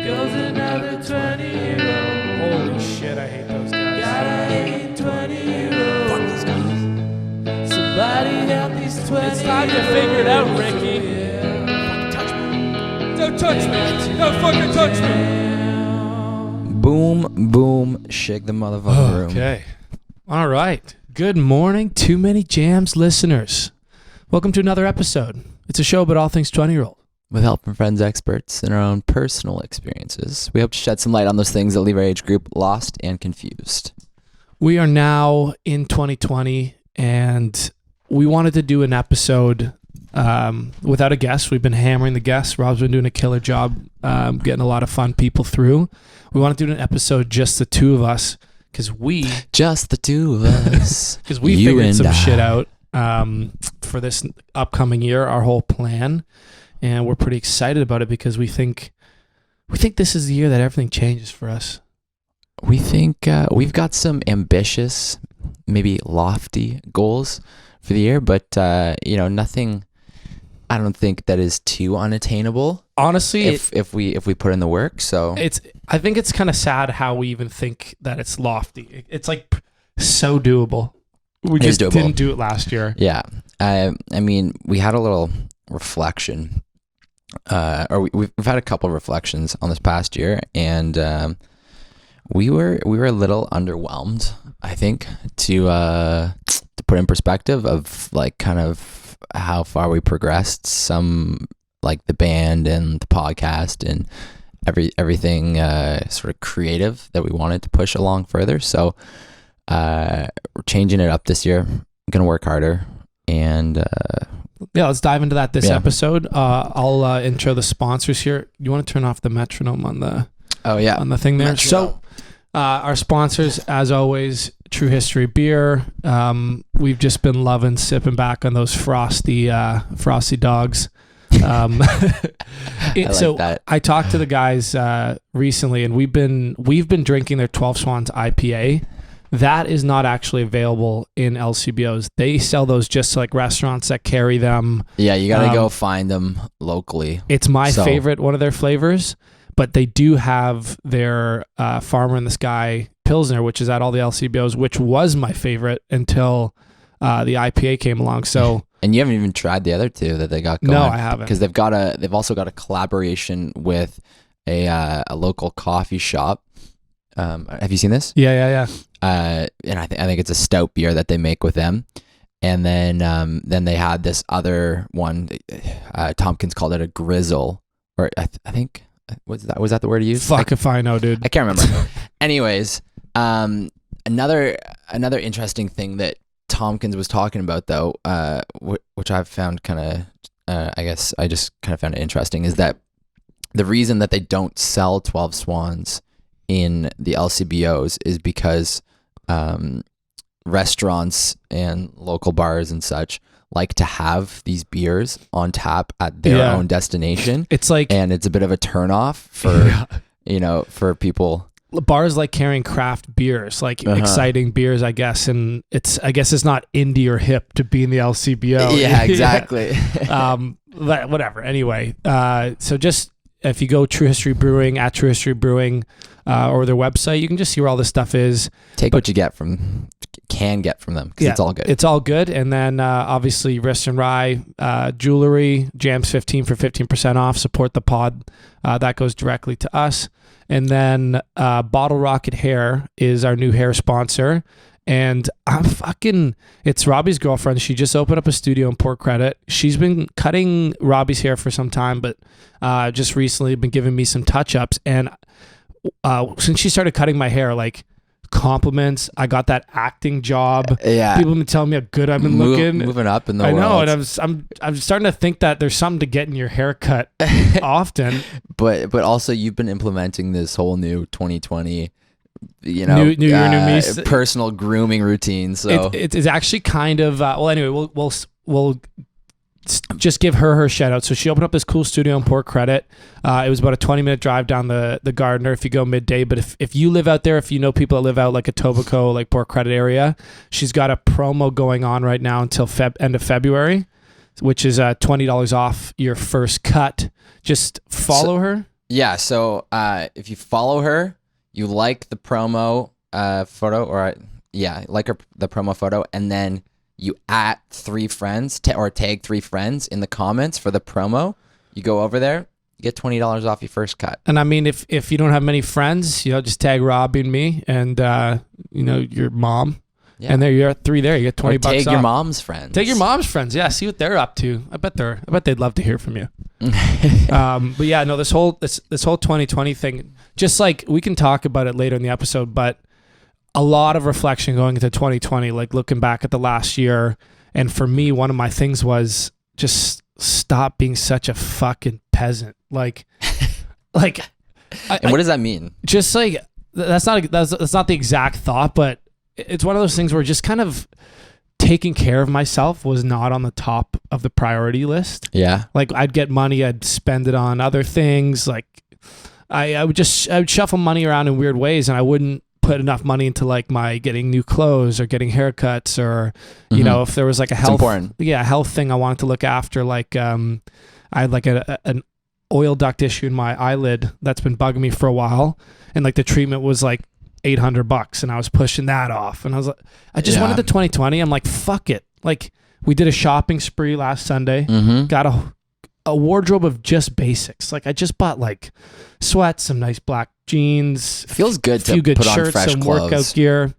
goes another 20-year-old. Holy shit, I hate those guys. Gotta hate 20-year-olds. Fuck those guys. Somebody help these 20-year-olds. It's time to figure it out, Ricky. Touch me. Don't touch me. Don't fucking touch me. Boom, boom, shake the motherfucking room. Okay. All right. Good morning, Too Many Jams listeners. Welcome to another episode. It's a show about all things 20-year-old. With help from friends, experts, and our own personal experiences, we hope to shed some light on those things that leave our age group lost and confused. We are now in 2020, and we wanted to do an episode without a guest. We've been hammering the guests. Rob's been doing a killer job getting a lot of fun people through. We want to do an episode just the two of us because Just the two of us. because we figured some shit out for this upcoming year, our whole plan. And we're pretty excited about it because we think this is the year that everything changes for us. We think we've got some ambitious, maybe lofty goals for the year, but nothing. I don't think that is too unattainable. Honestly, if we put in the work, so I think it's kind of sad how we even think that it's lofty. It's like so doable. We just didn't do it last year. Yeah, I mean, we had a little reflection, or we've had a couple of reflections on this past year, and we were a little underwhelmed. I think to put in perspective of like kind of how far we progressed, some like the band and the podcast and everything sort of creative that we wanted to push along further. So we're changing it up this year. I'm gonna work harder, and yeah, let's dive into that this episode. I'll intro the sponsors here. You want to turn off the metronome on the on the thing there? Metronome. So our sponsors, as always, True History Beer. We've just been loving sipping back on those frosty dogs. That. I talked to the guys recently, and we've been drinking their 12 Swans IPA. That is not actually available in LCBOs. They sell those just to like restaurants that carry them. Yeah, you gotta go find them locally. It's my favorite, one of their flavors, but they do have their Farmer in the Sky Pilsner, which is at all the LCBOs, which was my favorite until the IPA came along. So, and you haven't even tried the other two that they got going. No, I haven't, because they've also got a collaboration with a local coffee shop. Have you seen this? Yeah. And I think it's a stout beer that they make with them. And then they had this other one. Tompkins called it a grizzle, or I think was that the word he used? Fuck if I know, dude. I can't remember. Anyways, another interesting thing that Tompkins was talking about, though, which I've found kind of, I guess I just kind of found it interesting, is that the reason that they don't sell 12 Swans in the LCBOs is because restaurants and local bars and such like to have these beers on tap at their own destination. It's like, and it's a bit of a turnoff for for people. Bars like carrying craft beers, like exciting beers, I guess, and I guess it's not indie or hip to be in the LCBO. Yeah, exactly. Whatever. Anyway, so just if you go True History Brewing at True History Brewing or their website, you can just see where all this stuff is. What you can get from them, because it's all good. It's all good. And then obviously Wrist and Rye jewelry, Jams 15 for 15% off. Support the pod. That goes directly to us. And then Bottle Rocket Hair is our new hair sponsor. And it's Robbie's girlfriend. She just opened up a studio in Port Credit. She's been cutting Robbie's hair for some time, but just recently been giving me some touch-ups. And since she started cutting my hair, like, compliments. I got that acting job. Yeah, people have been telling me how good I've been looking, moving up in the world. I know, and I'm starting to think that there's something to getting your hair cut often. But also you've been implementing this whole new 2020, new year, new me personal grooming routine. So it's actually kind of anyway, we'll just give her shout out. So she opened up this cool studio in Port Credit. It was about a 20-minute drive down the Gardiner if you go midday. But if you live out there, if you know people that live out like Etobicoke, like Port Credit area, she's got a promo going on right now until end of February, which is $20 off your first cut. Just follow her. Yeah. So if you follow her, you like the promo photo, or like the promo photo, and then you at 3 friends or tag 3 friends in the comments for the promo. You go over there, you get $20 off your first cut. And I mean, if you don't have many friends, just tag Robbie and me, and your mom. Yeah. And there you're at 3 there. You get $20 Take off. your mom's friends. Take your mom's friends. Yeah, see what they're up to. I bet they'd love to hear from you. But yeah, no, this whole 2020 thing, just like we can talk about it later in the episode, but a lot of reflection going into 2020, like looking back at the last year. And for me, one of my things was just stop being such a fucking peasant. Like, and what does that mean? Just like, that's not the exact thought, but it's one of those things where just kind of taking care of myself was not on the top of the priority list. Yeah. Like I'd get money, I'd spend it on other things. Like I would shuffle money around in weird ways, and I wouldn't put enough money into like my getting new clothes or getting haircuts, or if there was like a health thing I wanted to look after. Like I had like an oil duct issue in my eyelid that's been bugging me for a while, and like the treatment was like $800, and I was pushing that off, and I was like, I just wanted the 2020. I'm like, fuck it. Like we did a shopping spree last Sunday, got a wardrobe of just basics. Like I just bought like sweats, some nice black jeans, feels good a few to good put shirts, on fresh some clothes. workout gear.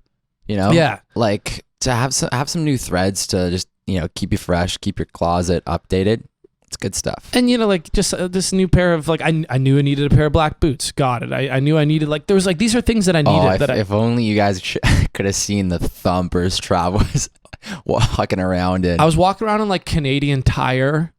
Yeah, like to have some new threads to just keep you fresh, keep your closet updated. It's good stuff. And like just this new pair of like I knew I needed a pair of black boots. Got it. I knew I needed, like there was like these are things that I needed. If only you guys could have seen the thumpers Trav was walking around in. I was walking around in like Canadian Tire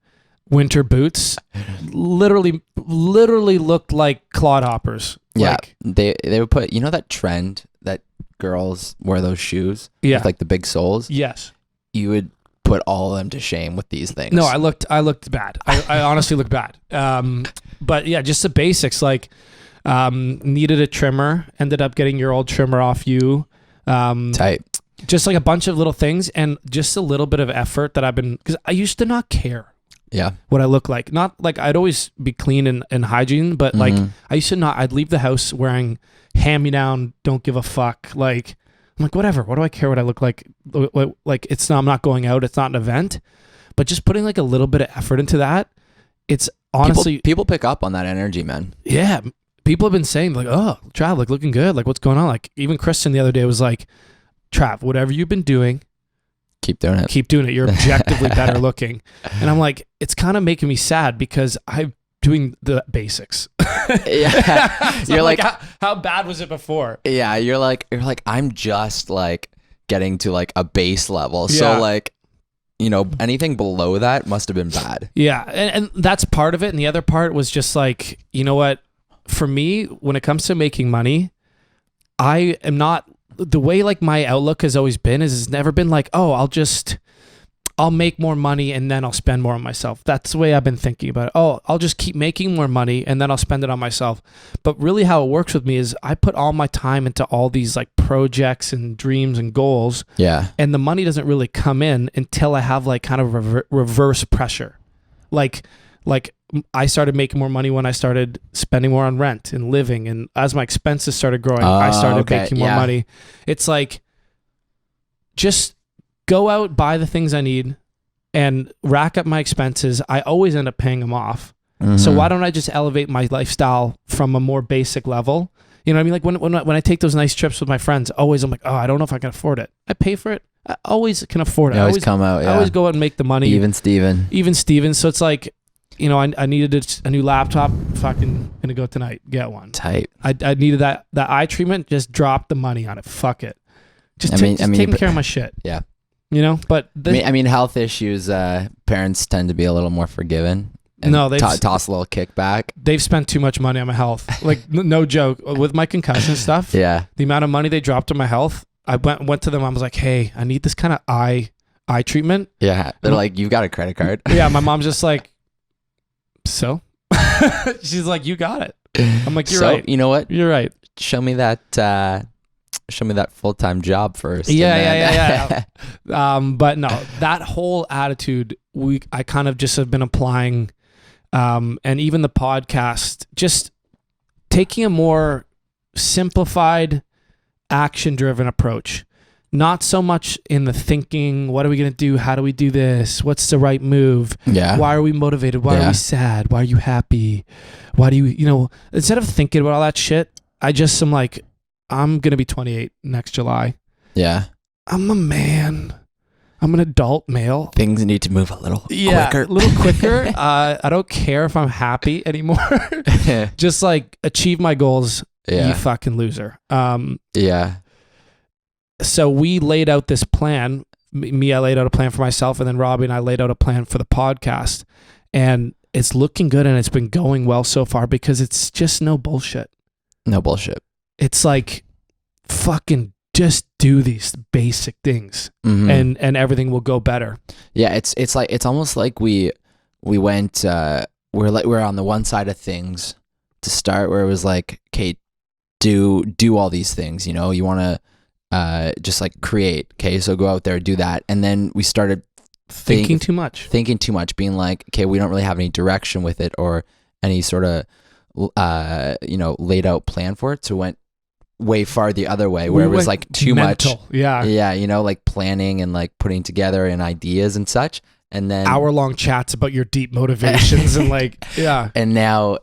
winter boots. Literally looked like clodhoppers. Yeah, Like, they would put that trend that girls wear those shoes. Yeah. With like the big soles. Yes. You would put all of them to shame with these things. No, I looked bad. I honestly looked bad. But yeah, just the basics. Like, needed a trimmer. Ended up getting your old trimmer off you. Tight. Just like a bunch of little things, and just a little bit of effort that because I used to not care. Yeah. What I look like. Not like I'd always be clean and hygiene, but like I used to not. I'd leave the house wearing hand-me-down, don't give a fuck. Like, I'm like, whatever. What do I care what I look like? Like, it's not, I'm not going out. It's not an event. But just putting like a little bit of effort into that, it's honestly... People pick up on that energy, man. Yeah. People have been saying like, oh, Trav, like looking good. Like, what's going on? Like, even Kristen the other day was like, Trav, whatever you've been doing, keep doing it. Keep doing it. You're objectively better looking. And I'm like, it's kind of making me sad because I'm doing the basics. Yeah. So you're like how bad was it before? Yeah, you're like I'm just like getting to like a base level. Yeah. So like anything below that must have been bad. Yeah, and that's part of it. And the other part was just like, you know what? For me, when it comes to making money, I am not the way like my outlook has always been is it's never been like, oh, I'll make more money and then I'll spend more on myself. That's the way I've been thinking about it. Oh, I'll just keep making more money and then I'll spend it on myself. But really how it works with me is I put all my time into all these like projects and dreams and goals. Yeah. And the money doesn't really come in until I have like kind of reverse pressure. Like I started making more money when I started spending more on rent and living. And as my expenses started growing, I started making more money. It's like, just go out, buy the things I need, and rack up my expenses. I always end up paying them off. Mm-hmm. So why don't I just elevate my lifestyle from a more basic level? You know what I mean? Like when I take those nice trips with my friends, always I'm like, oh, I don't know if I can afford it. I pay for it. I always can afford it. You always come out. Yeah. I always go out and make the money. Even Steven. So it's like, I needed a new laptop. Fucking gonna go tonight. Get one. Tight. I needed that eye treatment. Just drop the money on it. Fuck it. Just taking care of my shit. Yeah. But health issues, parents tend to be a little more forgiving. And no, they toss a little kickback. They've spent too much money on my health. Like no joke, with my concussion stuff. Yeah. The amount of money they dropped on my health, I went to them. I was like, hey, I need this kind of eye treatment. Yeah. They're like, you've got a credit card. Yeah. My mom's just like, so? She's like, you got it. I'm like, you're right. You know what? You're right. Show me that full-time job first. Yeah. But no, that whole attitude, I kind of just have been applying, and even the podcast, just taking a more simplified, action-driven approach. Not so much in the thinking, what are we going to do? How do we do this? What's the right move? Yeah. Why are we motivated? Why are we sad? Why are you happy? Why do you instead of thinking about all that shit, I just am like, I'm going to be 28 next July. Yeah. I'm a man. I'm an adult male. Things need to move a little quicker. A little quicker. I don't care if I'm happy anymore. Just like achieve my goals, you fucking loser. Yeah. So we laid out this plan. I laid out a plan for myself, and then Robbie and I laid out a plan for the podcast. And it's looking good, and it's been going well so far because it's just no bullshit. No bullshit. It's like fucking just do these basic things, and everything will go better. Yeah, it's almost like we went we're on the one side of things to start, where it was like, okay, do all these things, you know, you want to just like create, okay, so go out there, do that. And then we started thinking too much, being like, okay, we don't really have any direction with it or any sort of laid out plan for it. So went way far the other way, where it was like too mental. much. Yeah, you know, like planning and like putting together and ideas and such. And then hour-long chats about your deep motivations and like, yeah. And now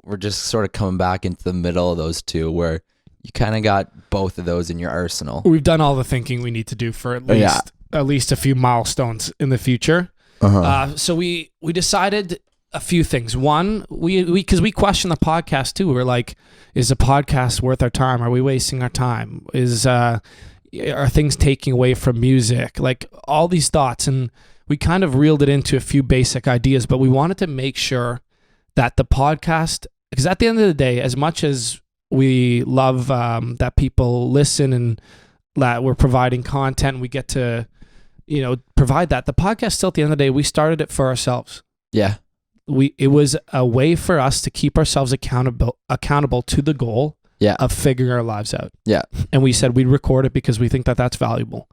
we're just sort of coming back into the middle of those two, where you kind of got both of those in your arsenal. We've done all the thinking we need to do for at least a few milestones in the future. So we decided a few things. One, because we question the podcast too. We're like, is a podcast worth our time? Are we wasting our time? Are things taking away from music? Like all these thoughts, and we kind of reeled it into a few basic ideas, but we wanted to make sure that the podcast, because at the end of the day, as much as we love that people listen and that we're providing content, we get to, provide that. The podcast still, at the end of the day, we started it for ourselves. Yeah. It was a way for us to keep ourselves accountable to the goal of figuring our lives out. Yeah. And we said we'd record it because we think that that's valuable.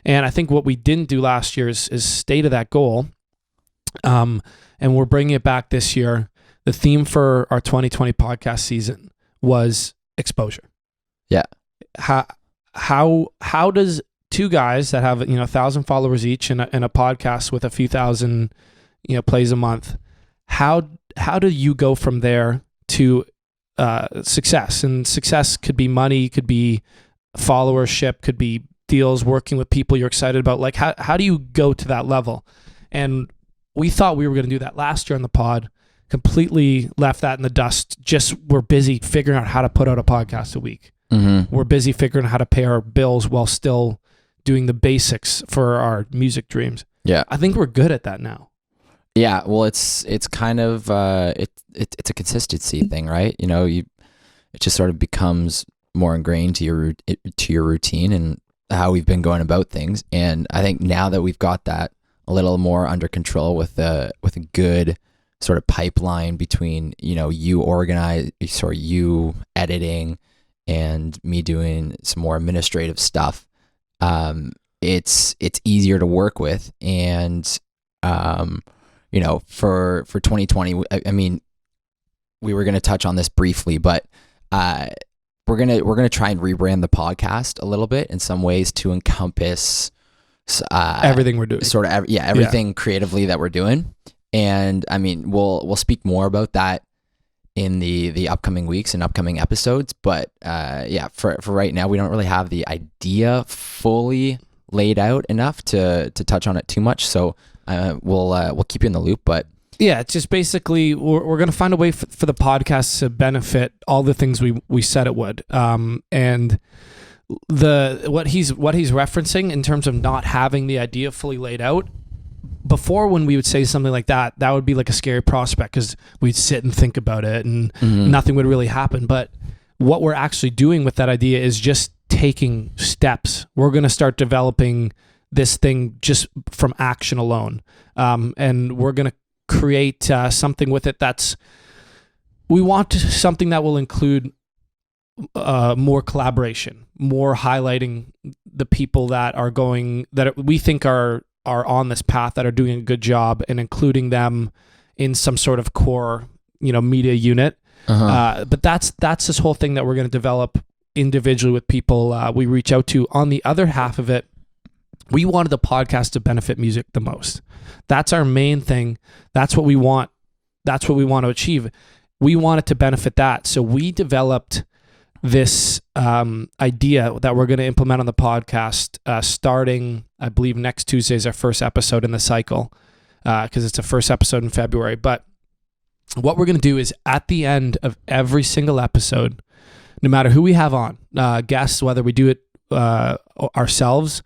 And I think what we didn't do last year is stay to that goal. And we're bringing it back this year. The theme for our 2020 podcast season was exposure. Yeah. How does two guys that have 1,000 followers each and a podcast with a few thousand plays a month, how do you go from there to success? And success could be money, could be followership, could be deals, working with people you're excited about. Like how do you go to that level? And we thought we were going to do that last year on the pod. Completely left that in the dust. Just we're busy figuring out how to put out a podcast a week. We're busy figuring out how to pay our bills while still doing the basics for our music dreams. Yeah. I think we're good at that now. Yeah. Well, it's kind of, it's a consistency thing, right? It just sort of becomes more ingrained to your routine and how we've been going about things. And I think now that we've got that a little more under control with a good sort of pipeline between, you editing and me doing some more administrative stuff, it's easier to work with. And, for 2020, I mean, we were going to touch on this briefly, but, we're going to try and rebrand the podcast a little bit in some ways to encompass, everything we're doing, everything creatively that we're doing. And I mean, we'll speak more about that in the upcoming weeks and upcoming episodes. But for right now, we don't really have the idea fully laid out enough to touch on it too much. So we'll keep you in the loop. But yeah, it's just basically we're going to find a way for the podcast to benefit all the things we said it would. And what he's referencing in terms of not having the idea fully laid out. Before, when we would say something like that would be like a scary prospect because we'd sit and think about it and nothing would really happen. But what we're actually doing with that idea is just taking steps. We're going to start developing this thing just from action alone. And we're going to create something with it we want something that will include more collaboration, more highlighting the people that we think are on this path, that are doing a good job, and including them in some sort of core, media unit. But that's this whole thing that we're going to develop individually with people we reach out to. On the other half of it, we wanted the podcast to benefit music the most. That's our main thing. That's what we want. That's what we want to achieve. We want it to benefit that. So we developed this idea that we're going to implement on the podcast starting, I believe, next Tuesday is our first episode in the cycle because it's the first episode in February. But what we're going to do is at the end of every single episode, no matter who we have on, guests, whether we do it ourselves,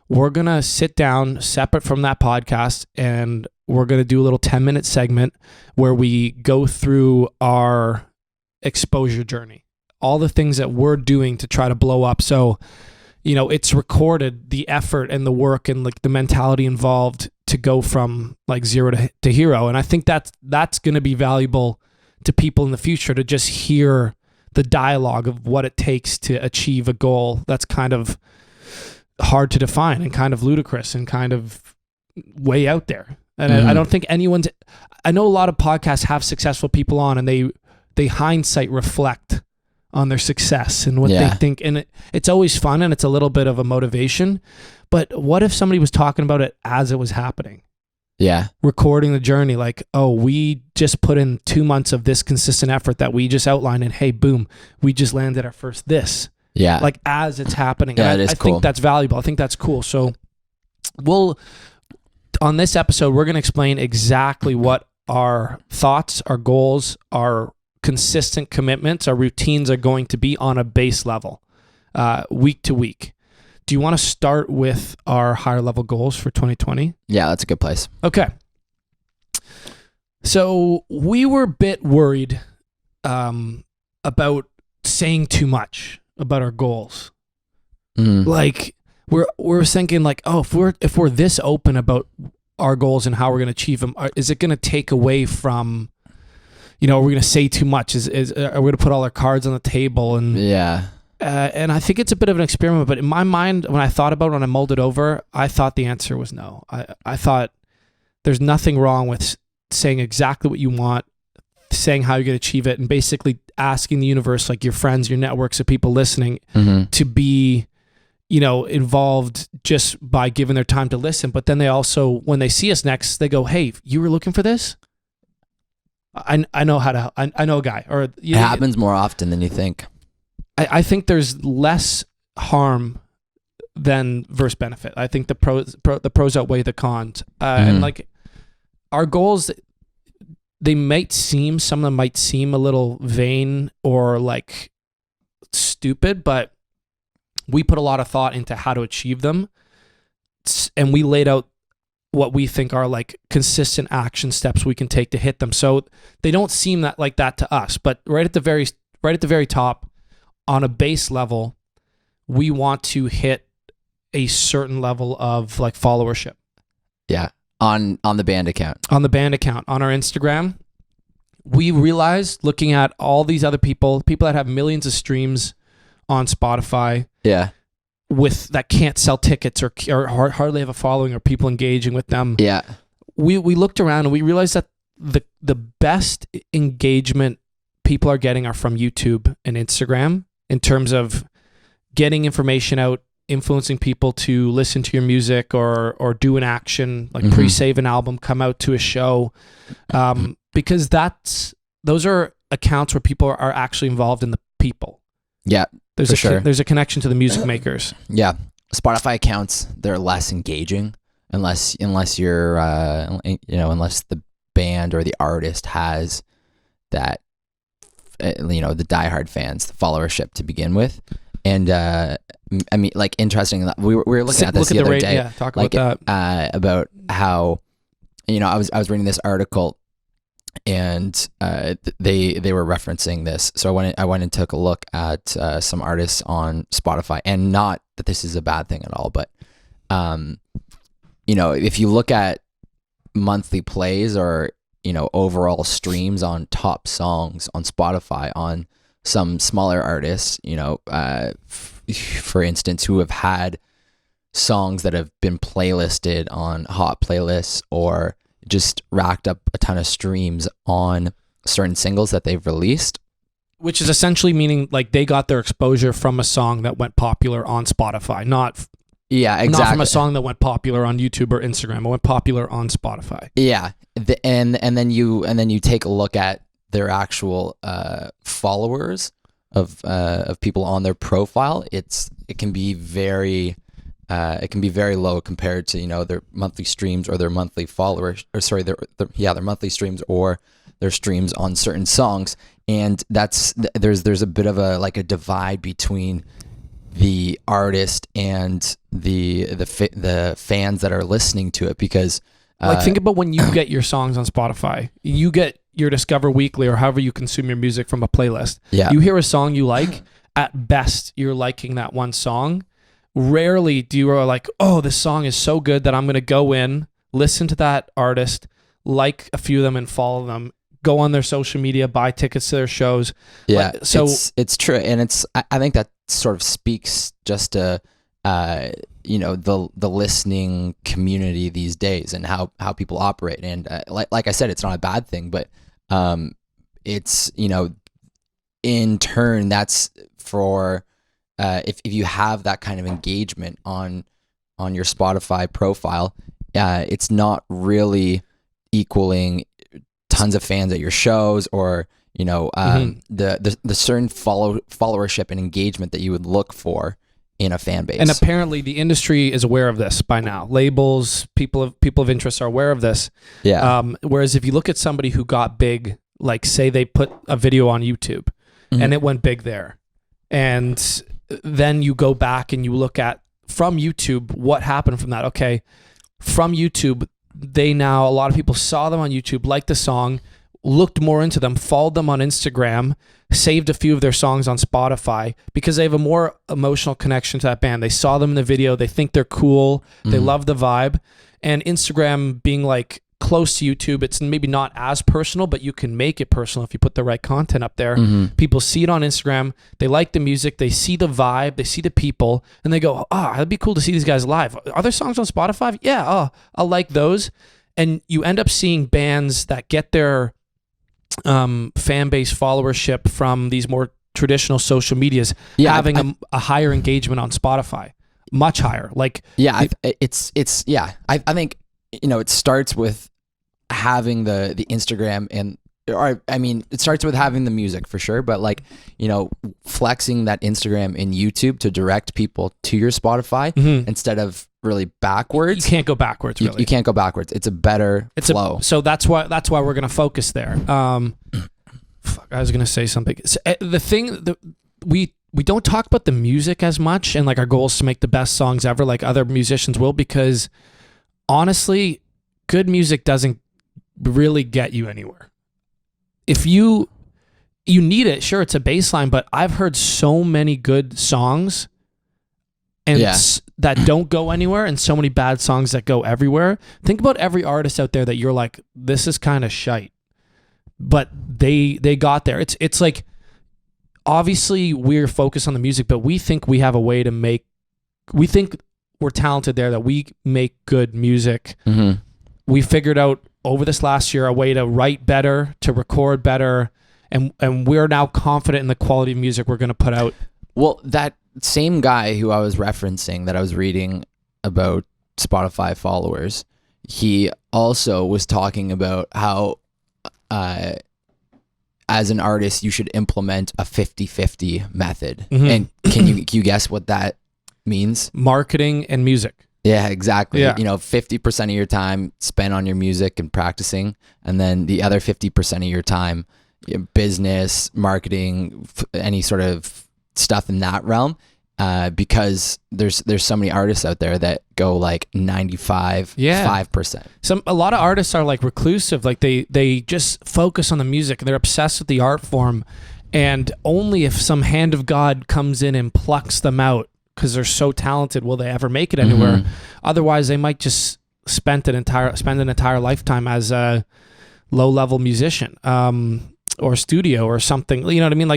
we're going to sit down separate from that podcast and we're going to do a little 10-minute segment where we go through our exposure journey, all the things that we're doing to try to blow up. So, it's recorded, the effort and the work and like the mentality involved to go from like zero to hero. And I think that's going to be valuable to people in the future to just hear the dialogue of what it takes to achieve a goal that's kind of hard to define and kind of ludicrous and kind of way out there. And I don't think I know a lot of podcasts have successful people on and they hindsight reflect on their success and what they think. And it's always fun and it's a little bit of a motivation. But what if somebody was talking about it as it was happening? Yeah. Recording the journey, like, oh, we just put in 2 months of this consistent effort that we just outlined and hey, boom, we just landed our first this. Yeah. Like as it's happening. Yeah, I cool. think that's valuable. I think that's cool. So on this episode, we're going to explain exactly what our thoughts, our goals, our consistent commitments, our routines are going to be on a base level, week to week. Do you want to start with our higher level goals for 2020? Yeah, that's a good place. Okay. So we were a bit worried about saying too much about our goals. Like we're thinking like, oh, if we're this open about our goals and how we're going to achieve them, is it going to take away from, are we going to say too much? Are we going to put all our cards on the table? And and I think it's a bit of an experiment, but in my mind, when I mulled it over, I thought the answer was no. I thought there's nothing wrong with saying exactly what you want, saying how you're going to achieve it, and basically asking the universe, like your friends, your networks of people listening, to be, involved just by giving their time to listen. But then they also, when they see us next, they go, hey, you were looking for this? I know how to, I know a guy. Or it happens more often than you think. I think there's less harm than versus benefit. I think the pros outweigh the cons. And like our goals, some of them might seem a little vain or like stupid, but we put a lot of thought into how to achieve them. And we laid out what we think are like consistent action steps we can take to hit them. So they don't seem like that to us, but right at the very top, on a base level, we want to hit a certain level of like followership. Yeah. On the band account. On the band account. On our Instagram, we realized looking at all these other people that have millions of streams on Spotify. Yeah. That can't sell tickets or hardly have a following or people engaging with them. Yeah. We looked around and we realized that the best engagement people are getting are from YouTube and Instagram in terms of getting information out, influencing people to listen to your music or do an action, like pre-save an album, come out to a show. Because those are accounts where people are actually involved in the people. Yeah. There's a connection to the music makers. Yeah. Spotify accounts, they're less engaging unless you're, unless the band or the artist has that, the diehard fans, the followership to begin with. And, I mean, like interesting, we were looking at this the other day. Yeah, talk about that. About how, I was reading this article and they were referencing this. So I went and took a look at some artists on Spotify, and not that this is a bad thing at all, but if you look at monthly plays or overall streams on top songs on Spotify on some smaller artists, for instance, who have had songs that have been playlisted on hot playlists or just racked up a ton of streams on certain singles that they've released, which is essentially meaning like they got their exposure from a song that went popular on Spotify, not exactly. not from a song that went popular on YouTube or Instagram. It went popular on Spotify. Yeah, and then you take a look at their actual followers of people on their profile. It can be very low compared to their monthly streams or their monthly followers, or sorry, their monthly streams or their streams on certain songs. And there's a bit of a divide between the artist and the fans that are listening to it, because think about when you get your songs on Spotify, you get your Discover Weekly or however you consume your music from a playlist. Yeah. You hear a song you like, at best you're liking that one song. Rarely do you are like, oh, this song is so good that I'm going to go in, listen to that artist, like a few of them and follow them, go on their social media, buy tickets to their shows. Yeah, so it's true, and I think that sort of speaks just to the listening community these days and how people operate. And like I said, it's not a bad thing, but it's in turn that's for if you have that kind of engagement on your Spotify profile, it's not really equaling tons of fans at your shows, or the certain followership and engagement that you would look for in a fan base. And apparently the industry is aware of this by now. Labels, people of interest are aware of this. Yeah. Whereas if you look at somebody who got big, like say they put a video on YouTube and it went big there, and then you go back and you look at from YouTube what happened from that. Okay, from YouTube, a lot of people saw them on YouTube, liked the song, looked more into them, followed them on Instagram, saved a few of their songs on Spotify because they have a more emotional connection to that band. They saw them in the video, they think they're cool, they love the vibe. And Instagram being like close to YouTube, it's maybe not as personal, but you can make it personal if you put the right content up there. People see it on Instagram, they like the music, they see the vibe, they see the people, and they go, it'd be cool to see these guys live. Are there songs on Spotify? Yeah, I'll like those. And you end up seeing bands that get their fan base followership from these more traditional social medias having a higher engagement on Spotify, much higher. Like I think it starts with having the Instagram it starts with having the music for sure, but flexing that Instagram and YouTube to direct people to your Spotify instead of really backwards. You can't go backwards. Really. You can't go backwards. It's a better flow. So that's why we're gonna focus there. I was gonna say something. So, the thing that we don't talk about the music as much, and our goal is to make the best songs ever, like other musicians will, because honestly, good music doesn't really get you anywhere. If you need it, sure, it's a baseline, but I've heard so many good songs and that don't go anywhere, and so many bad songs that go everywhere. Think about every artist out there that you're like, this is kind of shite, but they got there. It's like, obviously we're focused on the music, but we think we have a way to we think we're talented there, that we make good music. We figured out over this last year a way to write better, to record better, and we're now confident in the quality of music we're going to put out. Well, that same guy who I was referencing, that I was reading about Spotify followers, he also was talking about how as an artist you should implement a 50-50 method. And can you guess what that means? Marketing and music. Yeah, exactly. Yeah. 50% of your time spent on your music and practicing, and then the other 50% of your time, business, marketing, any sort of stuff in that realm. Because there's so many artists out there that go 95%. A lot of artists are reclusive, they just focus on the music and they're obsessed with the art form, and only if some hand of God comes in and plucks them out, because they're so talented, will they ever make it anywhere. Otherwise they might just spend an entire lifetime as a low-level musician or studio or something. You know what I mean?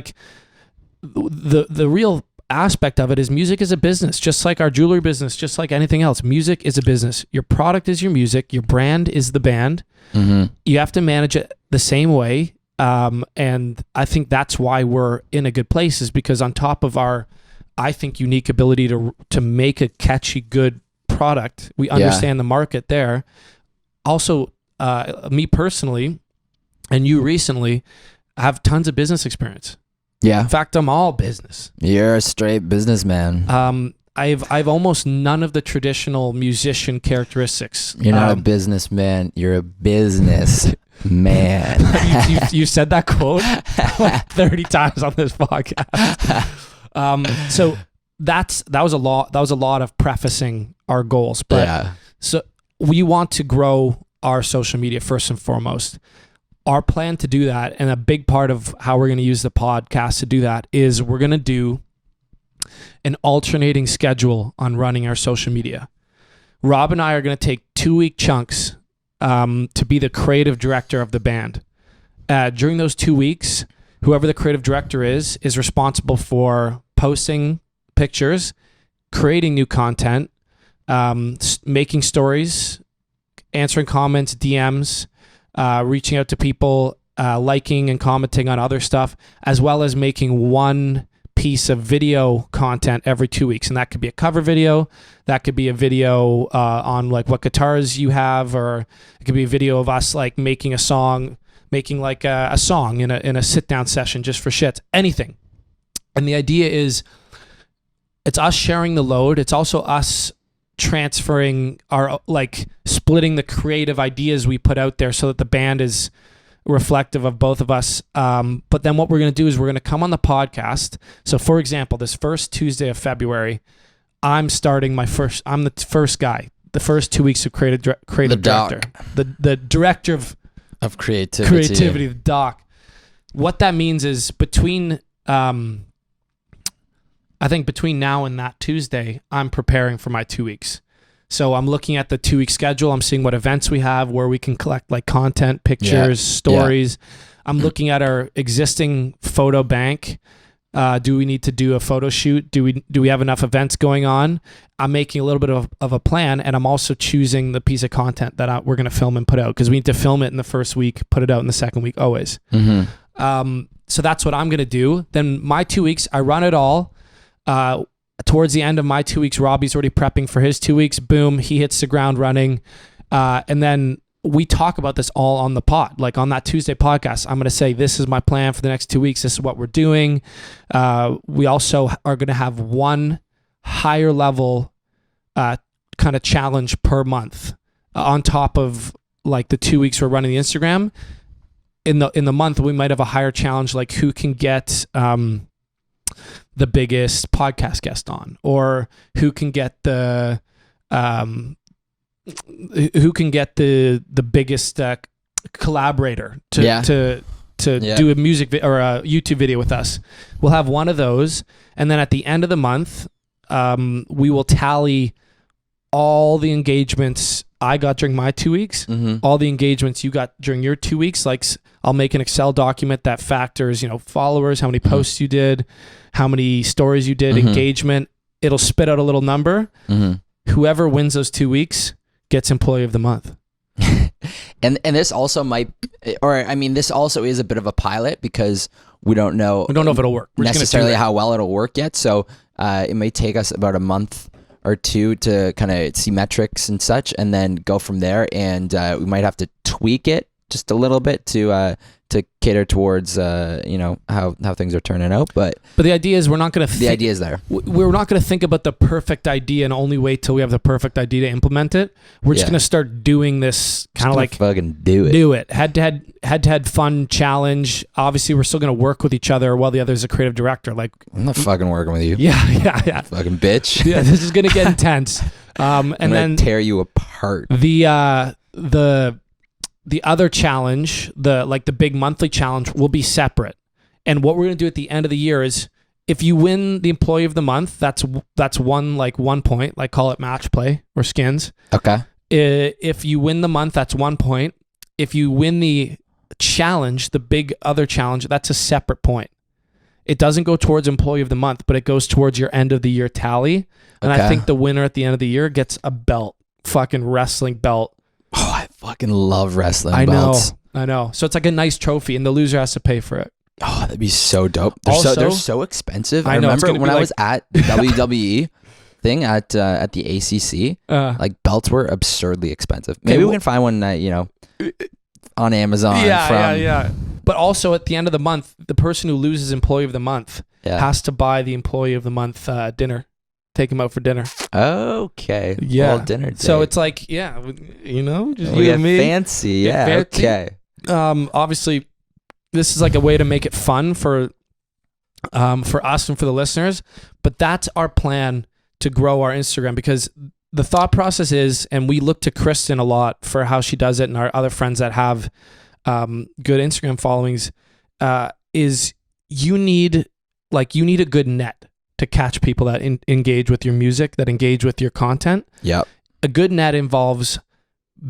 The real aspect of it is music is a business, just like our jewelry business, just like anything else. Music is a business. Your product is your music. Your brand is the band. You have to manage it the same way. And I think that's why we're in a good place, is because on top of our, I think, unique ability to make a catchy, good product, we understand the market there. Also, me personally, and you recently, have tons of business experience. Yeah. In fact, I'm all business. You're a straight businessman. I've almost none of the traditional musician characteristics. You're not a businessman. You're a business man. you said that quote like 30 times on this podcast. So that was a lot of prefacing our goals. But so we want to grow our social media first and foremost. Our plan to do that, and a big part of how we're going to use the podcast to do that, is we're going to do an alternating schedule on running our social media. Rob and I are going to take 2-week chunks to be the creative director of the band. During those 2 weeks, whoever the creative director is responsible for posting pictures, creating new content, making stories, answering comments, DMs, reaching out to people, liking and commenting on other stuff, as well as making one piece of video content every 2 weeks. And that could be a cover video, that could be a video on like what guitars you have, or it could be a video of us like making a song, making like a song in a sit down session just for shits, anything. And the idea is it's us sharing the load. It's also us transferring our, like, splitting the creative ideas we put out there so that the band is reflective of both of us. But then what we're going to do is we're going to come on the podcast. So for example, this first Tuesday of February, I'm the first guy, the first 2 weeks of creative director, the director of creativity, the doc. What that means is between now and that Tuesday, I'm preparing for my 2 weeks. So I'm looking at the 2-week schedule. I'm seeing what events we have, where we can collect like content, pictures, stories. I'm looking at our existing photo bank. Do we need to do a photo shoot? Do we have enough events going on? I'm making a little bit of a plan, and I'm also choosing the piece of content that we're going to film and put out, because we need to film it in the first week, put it out in the second week, always. Mm-hmm. So that's what I'm going to do. Then my 2 weeks, I run it all. Towards the end of my 2 weeks, Robbie's already prepping for his 2 weeks. Boom, he hits the ground running. And then we talk about this all on the pod. Like on that Tuesday podcast, I'm going to say, this is my plan for the next 2 weeks. This is what we're doing. We also are going to have one higher level kind of challenge per month on top of like the 2 weeks we're running the Instagram. In the month, we might have a higher challenge, like who can get the biggest podcast guest on, or who can get the biggest collaborator to do a music or a YouTube video with us. We'll have one of those, and then at the end of the month, we will tally all the engagements I got during my 2 weeks, all the engagements you got during your 2 weeks. Like, I'll make an Excel document that factors, followers, how many posts you did, how many stories you did, engagement. It'll spit out a little number. Whoever wins those 2 weeks gets Employee of the Month. And this also this also is a bit of a pilot, because we don't know if it'll work necessarily how well it'll work yet. So it may take us about a month or two to kind of see metrics and such, and then go from there. And we might have to tweak it just a little bit to cater towards how things are turning out. But the idea is we're not going to. The idea is there. We're not going to think about the perfect idea and only wait till we have the perfect idea to implement it. We're just going to start doing this kind of like fucking do it. Do it. Head to head fun challenge. Obviously, we're still going to work with each other while the other's a creative director. Like, I'm not fucking working with you. Yeah. Fucking bitch. Yeah, this is going to get intense. And then tear you apart. The other challenge, the big monthly challenge, will be separate. And what we're going to do at the end of the year is, if you win the Employee of the Month, that's 1 point, like call it match play or skins. Okay. If you win the month, that's 1 point. If you win the challenge, the big other challenge, that's a separate point. It doesn't go towards Employee of the Month, but it goes towards your end of the year tally. And I think the winner at the end of the year gets a belt, fucking wrestling belt. Oh, I fucking love wrestling belts. belts. I know. So it's like a nice trophy, and the loser has to pay for it. Oh, that'd be so dope. They're so expensive. I know, remember when I was at the WWE thing at the ACC, like belts were absurdly expensive. Maybe we can find one on Amazon. Yeah. But also at the end of the month, the person who loses Employee of the Month has to buy the Employee of the Month dinner. Take him out for dinner. Okay. Yeah. Well, dinner date. So it's like, just we you get and me. fancy. Yeah. Fancy. Okay. Obviously, this is like a way to make it fun for us and for the listeners. But that's our plan to grow our Instagram, because the thought process is, and we look to Kristen a lot for how she does it, and our other friends that have good Instagram followings, is you need a good net to catch people that engage with your music, that engage with your content. Yep. A good net involves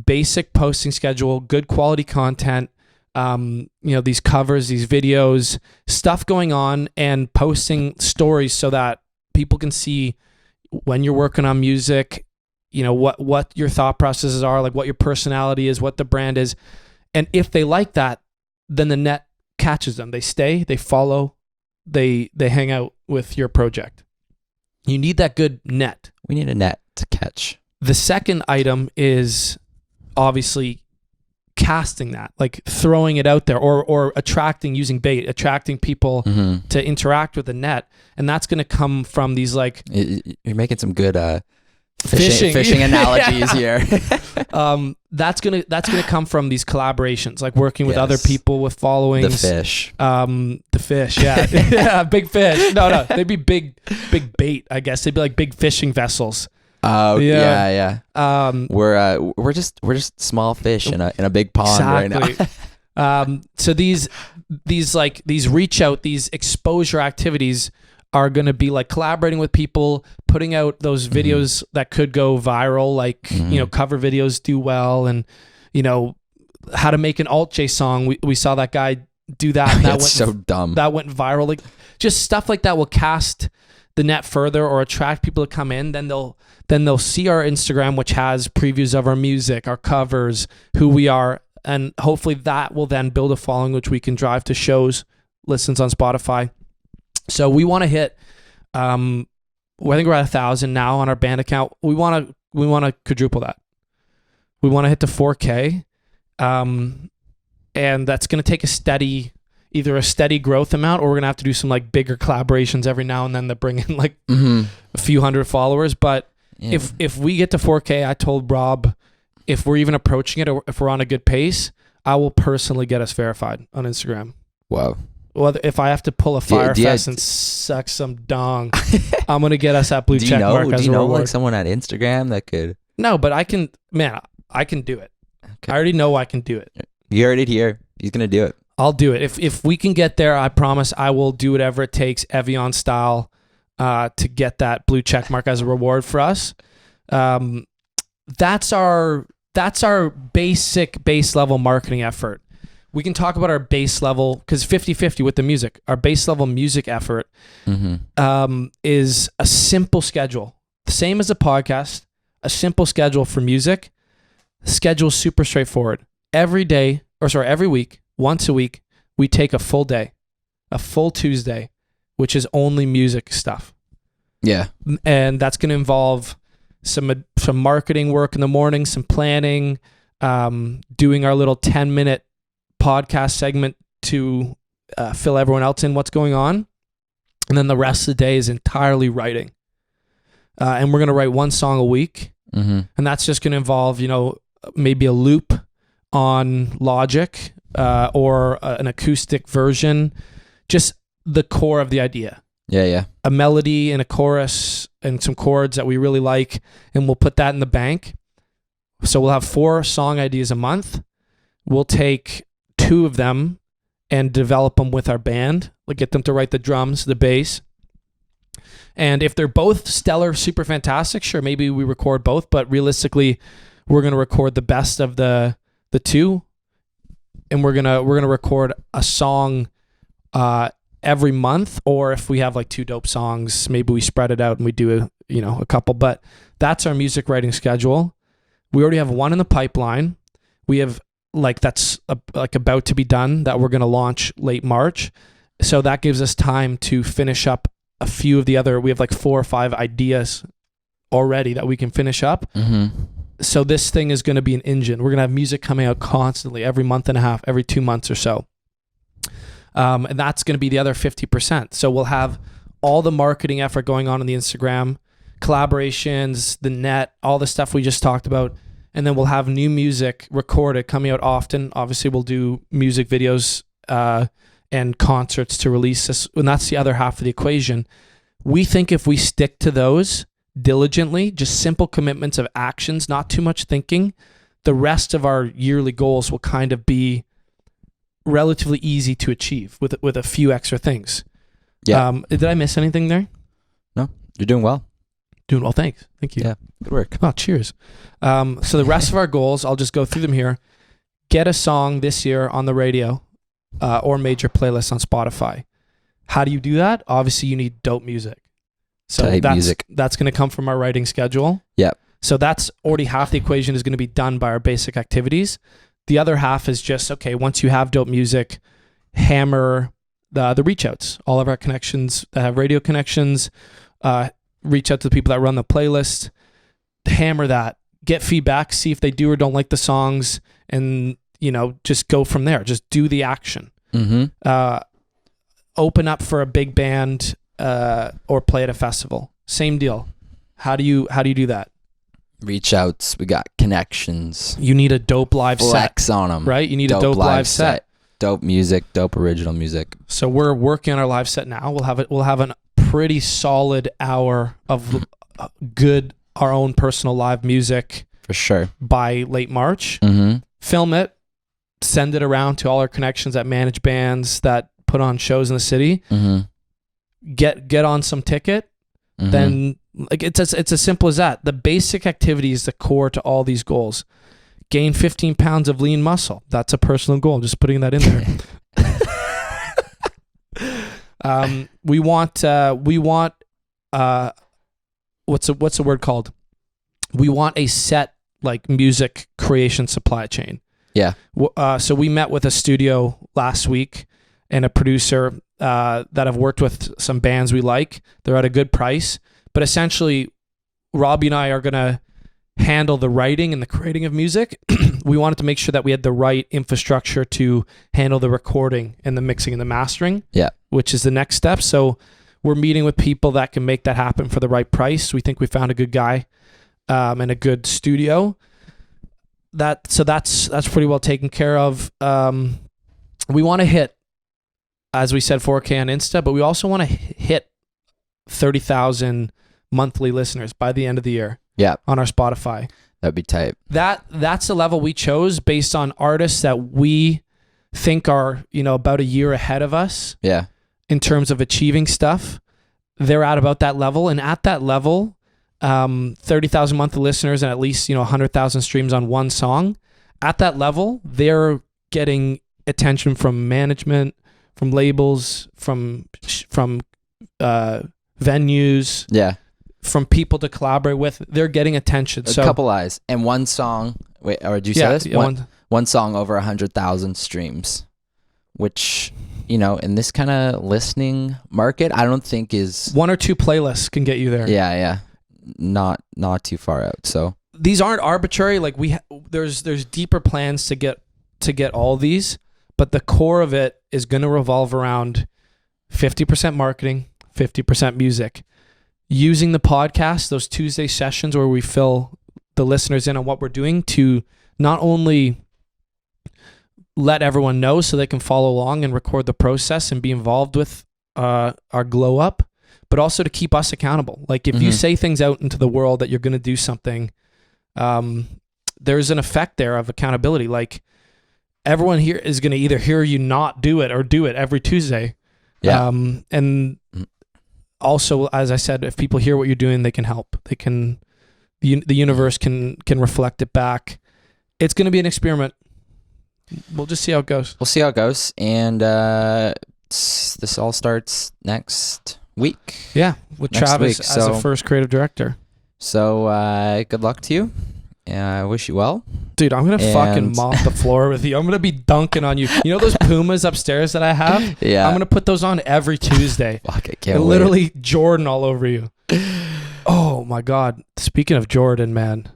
basic posting schedule, good quality content, these covers, these videos, stuff going on, and posting stories so that people can see when you're working on music, what your thought processes are, like what your personality is, what the brand is. And if they like that, then the net catches them. They stay, they follow, they hang out with your project. You need that good net. We need a net to catch. The second item is obviously casting that, like throwing it out there, or using bait, attracting people to interact with the net. And that's going to come from these you're making some good fishing analogies here. That's gonna come from these collaborations, like working with other people with followings. The fish. Yeah. Yeah, big fish. No, they'd be big bait, I guess. They'd be like big fishing vessels. Oh, yeah. We're just small fish in a big pond right now. So these reach out, these exposure activities are going to be like collaborating with people, putting out those videos that could go viral, like, cover videos do well, and, how to make an alt J song. We saw that guy do that. And that went so dumb. That went viral. Like, just stuff like that will cast the net further or attract people to come in. Then they'll see our Instagram, which has previews of our music, our covers, who we are. And hopefully that will then build a following, which we can drive to shows, listens on Spotify. So we want to hit, I think we're at 1,000 now on our band account. We want to quadruple that. We want to hit to 4K. And that's going to take either a steady growth amount, or we're going to have to do some like bigger collaborations every now and then that bring in like a few hundred followers. But if we get to 4K, I told Rob, if we're even approaching it, or if we're on a good pace, I will personally get us verified on Instagram. Wow. Well, if I have to pull a Firefest and suck some dong, I'm going to get us that blue check mark as a reward. Do you know like someone at Instagram that could? No, but I can do it. Okay. I already know I can do it. You heard it here. He's going to do it. I'll do it. If we can get there, I promise I will do whatever it takes, Evian style, to get that blue check mark as a reward for us. That's our base level marketing effort. We can talk about our base level, because 50-50 with the music. Our base level music effort is a simple schedule. Same as a podcast, a simple schedule for music. The schedule is super straightforward. Every week, once a week, we take a full day, a full Tuesday, which is only music stuff. Yeah. And that's going to involve some marketing work in the morning, some planning, doing our little 10-minute podcast segment to fill everyone else in what's going on. And then the rest of the day is entirely writing. And we're going to write one song a week. And that's just going to involve, maybe a loop on Logic, or an acoustic version, just the core of the idea. Yeah. A melody and a chorus and some chords that we really like, and we'll put that in the bank. So we'll have 4 song ideas a month. We'll take 2 of them and develop them with our band, like get them to write the drums, the bass. And if they're both stellar, super fantastic, sure, maybe we record both, but realistically, we're going to record the best of the 2, and we're going to record a song every month, or if we have like 2 dope songs, maybe we spread it out and we do a couple. But that's our music writing schedule. We already have 1 in the pipeline. We have like that's like about to be done that we're going to launch late March. So that gives us time to finish up a few of the other, we have like 4 or 5 ideas already that we can finish up. So this thing is going to be an engine. We're going to have music coming out constantly every month and a half, every 2 months or so. And that's going to be the other 50%. So we'll have all the marketing effort going on the Instagram, collaborations, the net, all the stuff we just talked about. And then we'll have new music recorded coming out often. Obviously, we'll do music videos and concerts to release this. And that's the other half of the equation. We think if we stick to those diligently, just simple commitments of actions, not too much thinking, the rest of our yearly goals will kind of be relatively easy to achieve with a few extra things. Yeah. Did I miss anything there? No, you're doing well. Doing well, thanks. Thank you. Yeah, good work. Oh, cheers. So the rest of our goals, I'll just go through them here. Get a song this year on the radio or major playlists on Spotify. How do you do that? Obviously, you need dope music. So that's going to come from our writing schedule. Yep. So that's already half the equation is going to be done by our basic activities. The other half is just, okay, once you have dope music, hammer the reach outs. All of our connections that have radio connections, reach out to the people that run the playlist, hammer that, get feedback, see if they do or don't like the songs, and, just go from there. Just do the action. Open up for a big band or play at a festival. Same deal. How do you do that? Reach outs. We got connections. You need a dope live Flex set. on them. Right? You need a dope live set. Dope music, dope original music. So we're working on our live set now. We'll have a pretty solid hour of our own personal live music for sure by late March. Film it, send it around to all our connections that manage bands that put on shows in the city. Get on some ticket. Then like it's as simple as that. The basic activity is the core to all these goals. Gain 15 pounds of lean muscle. That's a personal goal. I'm just putting that in there. We want what's the word called? We want a set like music creation supply chain. Yeah. So we met with a studio last week and a producer that have worked with some bands we like. They're at a good price, but essentially Robbie and I are going to handle the writing and the creating of music. We wanted to make sure that we had the right infrastructure to handle the recording and the mixing and the mastering, which is the next step. So we're meeting with people that can make that happen for the right price. We think we found a good guy and a good studio. That's pretty well taken care of. We want to hit, as we said, 4K on Insta, but we also want to hit 30,000 monthly listeners by the end of the year. Yeah. On our Spotify. That'd be tight. That's the level we chose based on artists that we think are, about a year ahead of us. Yeah. In terms of achieving stuff. They're at about that level. And at that level, 30,000 monthly listeners and at least, 100,000 streams on one song. At that level, they're getting attention from management, from labels, from venues. Yeah. From people to collaborate with. They're getting attention. A couple eyes. And one song, wait, or did you say this? One song over 100,000 streams, which, in this kind of listening market, I don't think is... 1 or 2 playlists can get you there. Yeah. Not too far out, so... These aren't arbitrary. Like there's deeper plans to get all these, but the core of it is going to revolve around 50% marketing, 50% music. Using the podcast, those Tuesday sessions where we fill the listeners in on what we're doing to not only let everyone know so they can follow along and record the process and be involved with our glow up, but also to keep us accountable. Like if you say things out into the world that you're going to do something, there's an effect there of accountability. Like everyone here is going to either hear you not do it or do it every Tuesday. Yeah. And also, as I said, if people hear what you're doing, they can help. They can, the universe can reflect it back. It's going to be an experiment. We'll just see how it goes. We'll see how it goes. And this all starts next week. Yeah, with Travis as the first creative director. So good luck to you. I wish you well. Dude, I'm gonna fucking And- mop the floor with you. I'm gonna be dunking on you. You know those Pumas upstairs that I have? Yeah. I'm gonna put those on every Tuesday. Fuck, I can't And wait. literally Jordan all over you. Oh my God. Speaking of Jordan, man.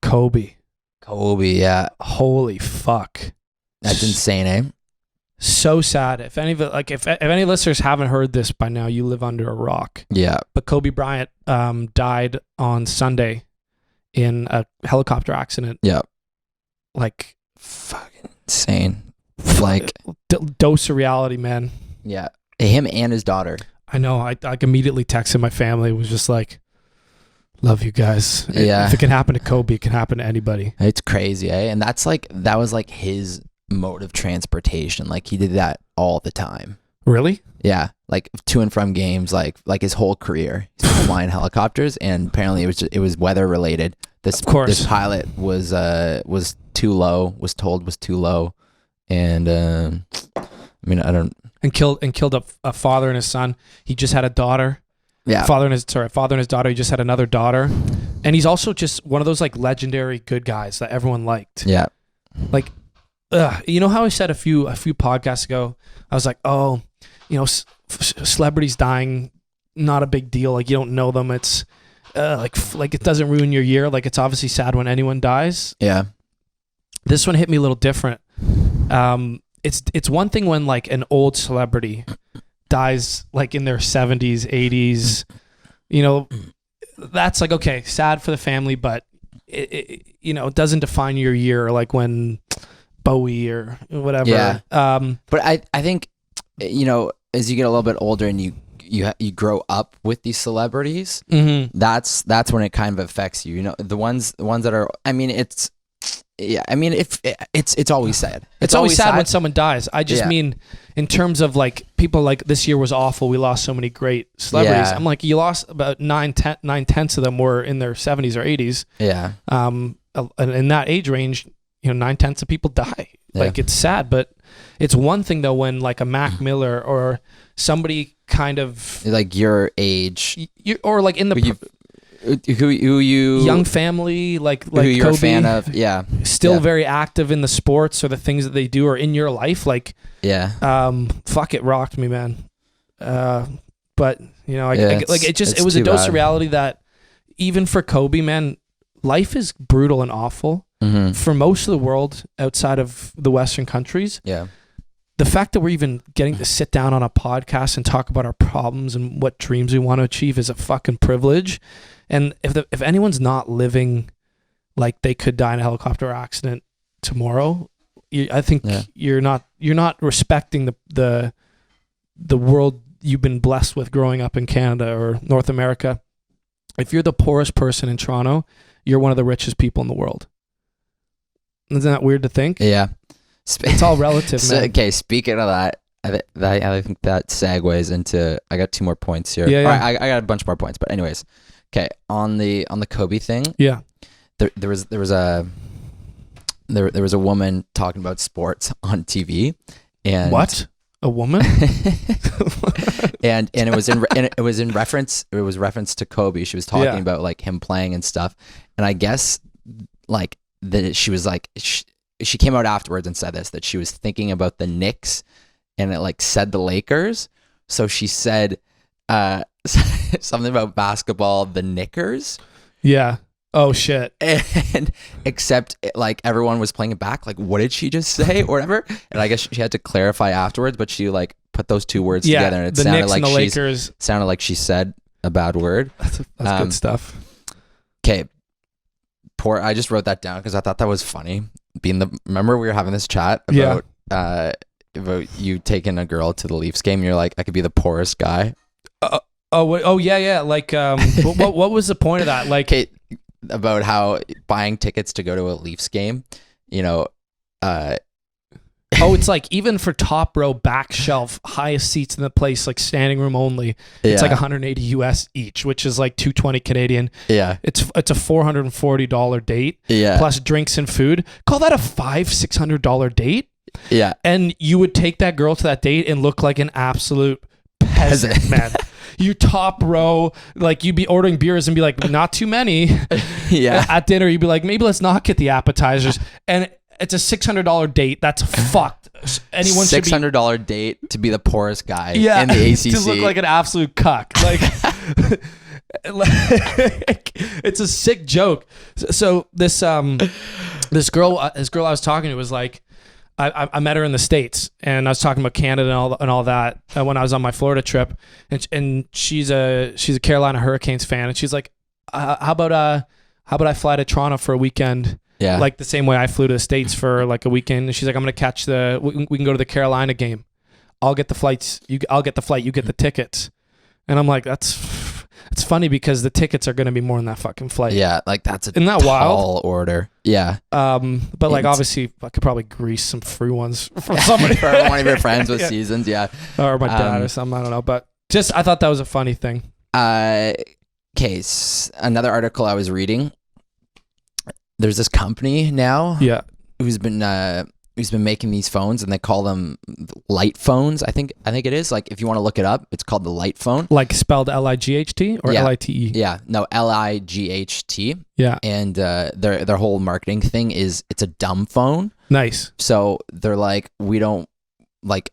Kobe. Kobe, yeah. Holy fuck. That's insane, eh? So sad. If any of it, like if any listeners haven't heard this by now, you live under a rock. Yeah. But Kobe Bryant died on Sunday in a helicopter accident. Yeah. Like Fucking insane. Like, dose of reality, man. yeah. Him and his daughter. I know. I like immediately texted my family. It was just like, love you guys. Yeah. If it can happen to Kobe, it can happen to anybody. It's crazy, eh? And that was like his mode of transportation. Like he did that all the time. Really? Yeah, like to and from games, like his whole career. He's been flying helicopters, and apparently it was weather related. Of course. This pilot was too low. Was told was too low, and I mean I don't. And killed a father and his son. He just had a daughter. Yeah. Father and his daughter. He just had another daughter. And he's also just one of those like legendary good guys that everyone liked. Yeah. Like, you know how I said a few podcasts ago, I was like, oh, you know, celebrities dying, not a big deal. Like you don't know them. It's like it doesn't ruin your year. Like it's obviously sad when anyone dies. Yeah. This one hit me a little different. It's one thing when like an old celebrity dies like in their 70s, 80s, you know, that's like, okay, sad for the family, but it doesn't define your year like when Bowie or whatever. Yeah. But I think, you know, as you get a little bit older and you grow up with these celebrities, mm-hmm. that's when it kind of affects you. You know, the ones that are, I mean, it's always sad. It's always sad when someone dies. I just mean in terms of like people like this year was awful. We lost so many great celebrities. Yeah. I'm like, you lost about 9/10 of them were in their 70s or 80s. Yeah. And in that age range, you know, 9/10 of people die. Yeah. Like it's sad, but it's one thing though when like a Mac Miller or somebody kind of Like your age, or like in the who you young family, like who you're Kobe, a fan of, yeah, still Yeah. very active in the sports or the things that they do or in your life, like yeah, fuck, it rocked me, man. But you know, it was a too dose bad. of reality that even for Kobe, man, life is brutal and awful mm-hmm. for most of the world outside of the Western countries. Yeah, The fact that we're even getting to sit down on a podcast and talk about our problems and what dreams we want to achieve is a fucking privilege. And if anyone's not living like they could die in a helicopter accident tomorrow, I think you're not respecting the world you've been blessed with growing up in Canada or North America. If you're the poorest person in Toronto, you're one of the richest people in the world. Isn't that weird to think? yeah. It's all relative, man. Okay, speaking of that, I think that segues into. I got 2 more points here. Yeah, yeah. All right, I got a bunch more points, but anyways, okay. On the Kobe thing, Yeah. there was a woman talking about sports on TV, and What? A woman? and it was in reference to Kobe. She was talking about like him playing and stuff, and I guess like that she was like she came out afterwards and said that she was thinking about the Knicks, and it like said the Lakers, so she said something about basketball, the Knickers. Yeah. Oh shit. And except like everyone was playing it back, like what did she just say or whatever? And I guess she had to clarify afterwards, but she like put those 2 words together, and it the sounded Knicks like and the Lakers. sounded like she said a bad word. That's good stuff. Okay, I just wrote that down because I thought that was funny. Remember we were having this chat about you taking a girl to the Leafs game. You're like, I could be the poorest guy. Oh yeah. Like, what was the point of that? Like, Okay, about how buying tickets to go to a Leafs game, you know, it's like even for top row, back shelf, highest seats in the place, like standing room only, it's like 180 US each, which is like 220 Canadian. Yeah. It's a $440 date. Yeah. Plus drinks and food. Call that a $500-$600 date. Yeah. And you would take that girl to that date and look like an absolute peasant, man. you top row, like you'd be ordering beers and be like, not too many. Yeah. At dinner, you'd be like, maybe let's not get the appetizers. And it's a $600 date. That's fucked. Anyone should be $600 date to be the poorest guy yeah, in the ACC. to look like an absolute cuck. Like, it's a sick joke. So this girl I was talking to was like, I met her in the States, and I was talking about Canada and all that when I was on my Florida trip, and she's a Carolina Hurricanes fan, and she's like, how about I fly to Toronto for a weekend? Yeah. Like the same way I flew to the States for like a weekend. And she's like, I'm gonna catch we can go to the Carolina game. I'll get the flights. I'll get the flight. You get the tickets. And I'm like, it's funny because the tickets are gonna be more than that fucking flight. Yeah, like that's a Isn't that tall wild? order. Yeah. But like obviously I could probably grease some free ones from somebody. For one of your friends with Yeah. seasons, yeah. Or my dad or something. I don't know. But just I thought that was a funny thing. Case another article I was reading. There's this company now Yeah. who's been making these phones, and they call them light phones. I think it is. Like if you want to look it up, it's called the light phone. Like spelled Light or Yeah. Lite? Yeah, no, Light. Yeah. And their whole marketing thing is it's a dumb phone. Nice. So they're like, we don't like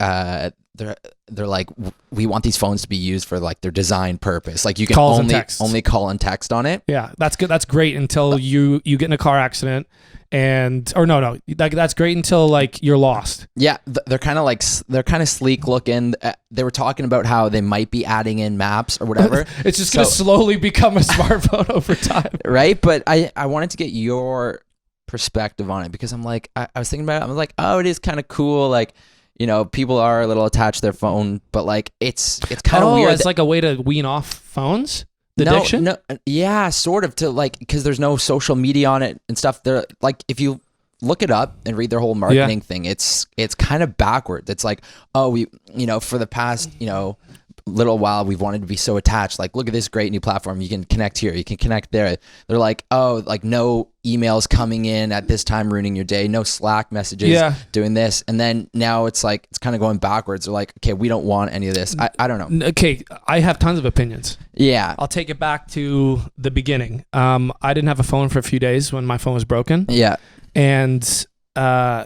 they're like, we want these phones to be used for like their design purpose. Like you can Calls and texts. only call and text on it. Yeah, that's good. That's great until you get in a car accident that's great until like you're lost. Yeah, they're kind of sleek looking. They were talking about how they might be adding in maps or whatever. It's just going to slowly become a smartphone over time. Right? But I wanted to get your perspective on it because I'm like, I was thinking about it. I was like, oh, it is kind of cool. Like, you know, people are a little attached to their phone, but like it's kind of weird. It's like a way to wean off phones. Addiction? No, yeah, sort of, to like, because there's no social media on it and stuff. They're like, if you look it up and read their whole marketing thing, it's kind of backwards. It's like, oh, we, you know, for the past, you know, little while we've wanted to be so attached. Like, look at this great new platform. You can connect here, you can connect there. They're like, oh, like no emails coming in at this time ruining your day, no Slack messages doing this. And then now it's like, it's kind of going backwards. They're like, okay, we don't want any of this. I don't know. Okay, I have tons of opinions. Yeah. I'll take it back to the beginning. I didn't have a phone for a few days when my phone was broken. Yeah. And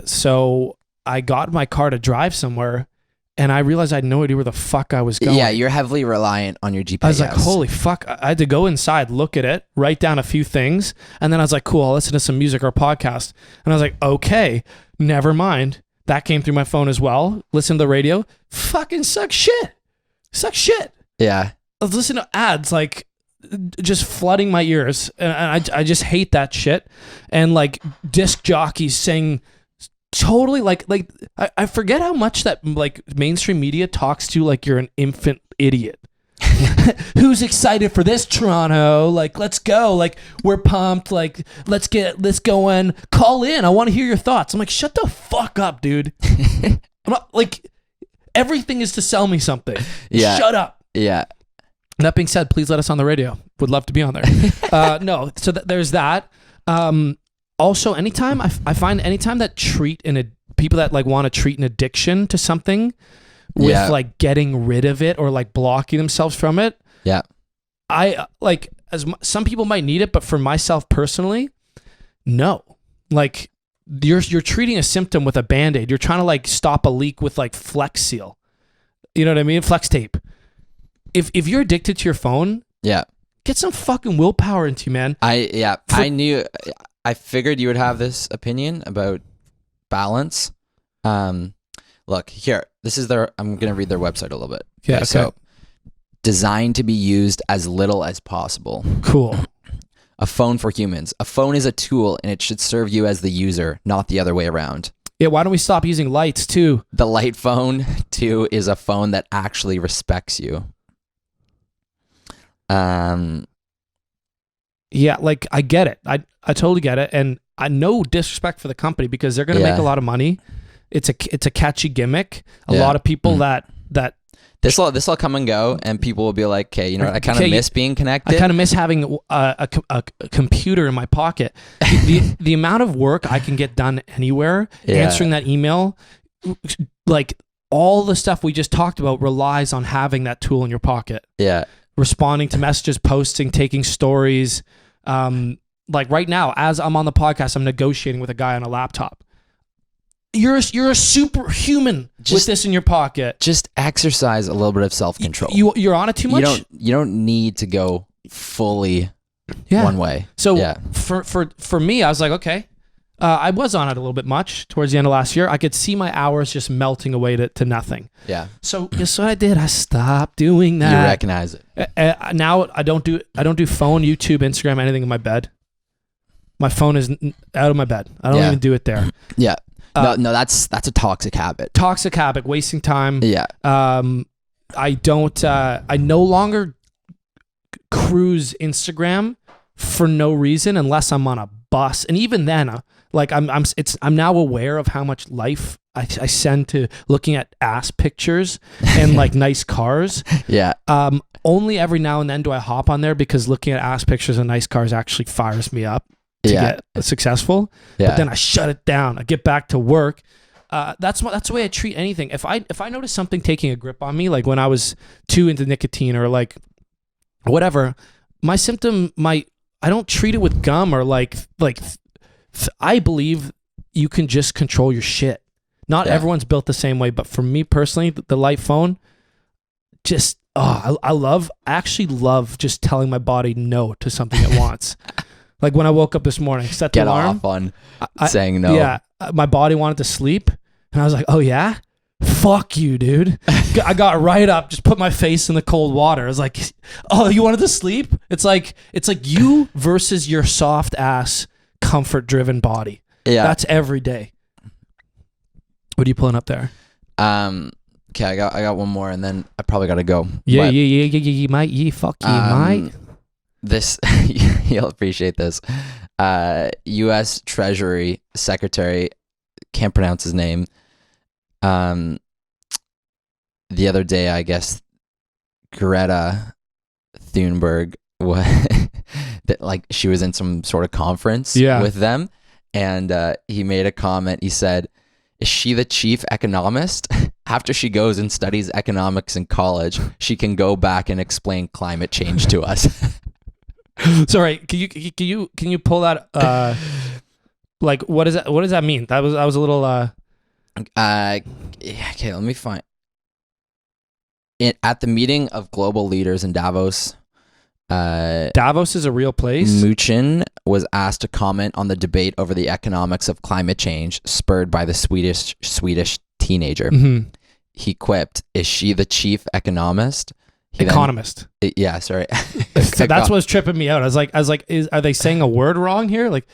so I got in my car to drive somewhere, and I realized I had no idea where the fuck I was going. Yeah, you're heavily reliant on your GPS. I was like, holy fuck. I had to go inside, look at it, write down a few things, and then I was like, cool, I'll listen to some music or podcast. And I was like, okay, never mind. That came through my phone as well. Listen to the radio. Fucking suck shit. Suck shit. Yeah. I was listening to ads like just flooding my ears, and I just hate that shit. And like disc jockeys saying totally like I forget how much that like mainstream media talks to like you're an infant idiot. Who's excited for this, Toronto? Like, let's go. Like, we're pumped. Like, let's go in. Call in. I want to hear your thoughts. I'm like, shut the fuck up, dude. I'm not like, everything is to sell me something. Yeah. Shut up. Yeah. That being said, please let us on the radio. Would love to be on there. No, so there's that. Also, anytime I find that people that like want to treat an addiction to something with like getting rid of it or like blocking themselves from it. Yeah. I like some people might need it, but for myself personally, no. Like you're treating a symptom with a Band-Aid. You're trying to like stop a leak with like Flex Seal. You know what I mean? Flex tape. If you're addicted to your phone, get some fucking willpower into you, man. I figured you would have this opinion about balance. Look, here, I'm going to read their website a little bit. Yeah, okay. So, designed to be used as little as possible. Cool. A phone for humans. A phone is a tool, and it should serve you as the user, not the other way around. Yeah, why don't we stop using lights, too? The light phone, too, is a phone that actually respects you. Yeah, like, I get it. I totally get it. And I no disrespect for the company because they're going to make a lot of money. It's a catchy gimmick. A lot of people that this will come and go, and people will be like, okay, you know what? I kind of miss being connected. I kind of miss having a computer in my pocket. The amount of work I can get done anywhere, answering that email, like all the stuff we just talked about relies on having that tool in your pocket. Yeah. Responding to messages, posting, taking stories. Like right now, as I'm on the podcast, I'm negotiating with a guy on a laptop. You're a superhuman with this in your pocket. Just exercise a little bit of self-control. You're on it too much. You don't need to go fully one way. So for me, I was like, okay. I was on it a little bit much towards the end of last year. I could see my hours just melting away to nothing. Yeah. So guess what I did? I stopped doing that. You recognize it. Now I don't do phone, YouTube, Instagram, anything in my bed. My phone is out of my bed. I don't even do it there. Yeah. No, that's a toxic habit. Toxic habit, wasting time. Yeah. I no longer cruise Instagram for no reason unless I'm on a bus, and even then, I'm now aware of how much life I send to looking at ass pictures and like nice cars. Yeah. Only every now and then do I hop on there because looking at ass pictures and nice cars actually fires me up to get successful. Yeah. But then I shut it down. I get back to work. That's the way I treat anything. If I notice something taking a grip on me, like when I was too into nicotine or like whatever, I don't treat it with gum or I believe you can just control your shit. Not everyone's built the same way, but for me personally, the light phone, just I actually love just telling my body no to something it wants. Like when I woke up this morning, set the alarm. Get off on saying no. Yeah, my body wanted to sleep, and I was like, oh yeah? Fuck you, dude. I got right up, just put my face in the cold water. I was like, oh, you wanted to sleep? It's like you versus your soft ass, comfort driven body. Yeah. That's every day. What are you pulling up there? Okay, I got one more, and then I probably gotta go. Yeah, mate. Fuck you, mate. This you'll appreciate this. U.S. Treasury Secretary, can't pronounce his name. The other day, I guess Greta Thunberg that like she was in some sort of conference with them, and he made a comment. He said, "Is she the chief economist? After she goes and studies economics in college, she can go back and explain climate change to us." Sorry, can you pull that? Like, what is that? What does that mean? That was a little. Okay, let me find. At the meeting of global leaders in Davos. Davos is a real place. Muchin was asked to comment on the debate over the economics of climate change spurred by the Swedish teenager. Mm-hmm. He quipped, "Is she the chief economist?" Economist. Yeah, sorry. So that's what's tripping me out. I was like, are they saying a word wrong here? Like,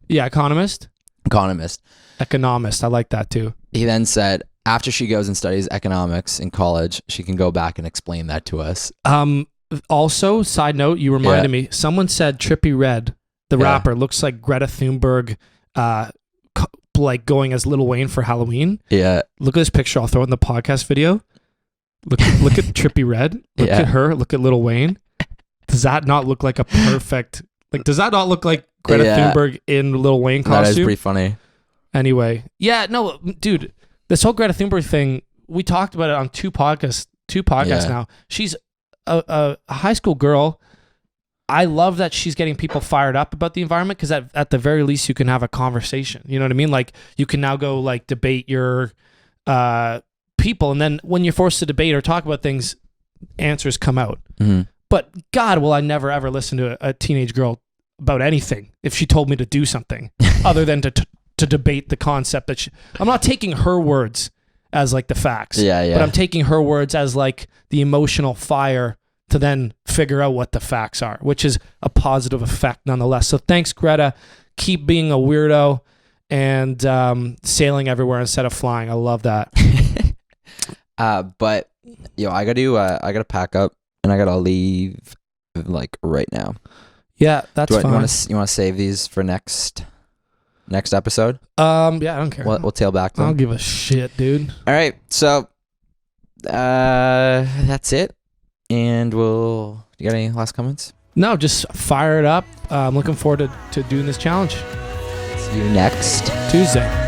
yeah, economist. Economist. I like that too. He then said, after she goes and studies economics in college, she can go back and explain that to us. Also, side note, you reminded me. Someone said Trippie Redd, the rapper, looks like Greta Thunberg, like going as Lil Wayne for Halloween. Yeah. Look at this picture. I'll throw it in the podcast video. Look at Trippie Redd. Look at her. Look at Lil Wayne. Does that not look like a perfect? Like, does that not look like Greta Thunberg in Lil Wayne costume? That is pretty funny. Anyway, no, dude, this whole Greta Thunberg thing, we talked about it on two podcasts now. She's a high school girl. I love that she's getting people fired up about the environment because at the very least you can have a conversation. You know what I mean? Like you can now go like debate your people, and then when you're forced to debate or talk about things, answers come out. Mm-hmm. But God, will I never ever listen to a teenage girl about anything if she told me to do something other than to debate the concept that I'm not taking her words as like the facts. But I'm taking her words as like the emotional fire to then figure out what the facts are, which is a positive effect nonetheless. So thanks, Greta. Keep being a weirdo and sailing everywhere instead of flying. I love that. But I gotta pack up and I gotta leave like right now. Yeah, that's fine. You want to save these for next episode? Yeah, I don't care. We'll tail back them. I don't give a shit, dude. All right, so that's it. And you got any last comments? No, just fire it up. I'm looking forward to doing this challenge. See you next Tuesday.